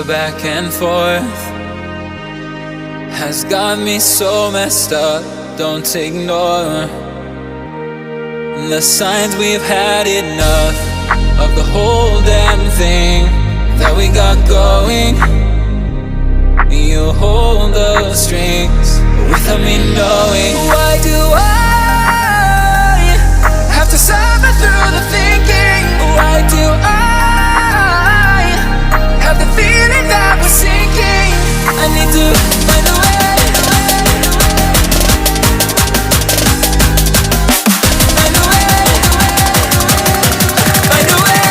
The back and forth has got me so messed up. Don't ignore the signs. We've had enough of the whole damn thing that we got going. You hold the strings without me knowing. Why do I have to suffer through the thinking? Why do I have the feeling that we're sinking? I need to find a way. Find a way. Find a way.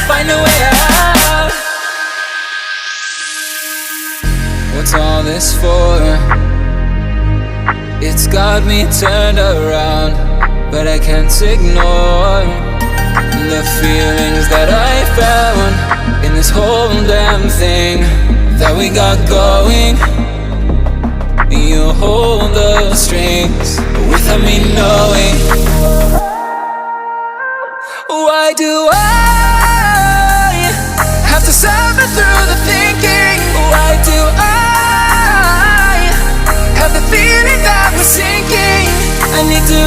Find a way out. What's all this for? It's got me turned around, but I can't ignore the feelings that I found in this whole damn thing that we got going. You hold the strings without me knowing. Why do I have to suffer through the thinking? Why do I have the feeling that we're sinking? I need to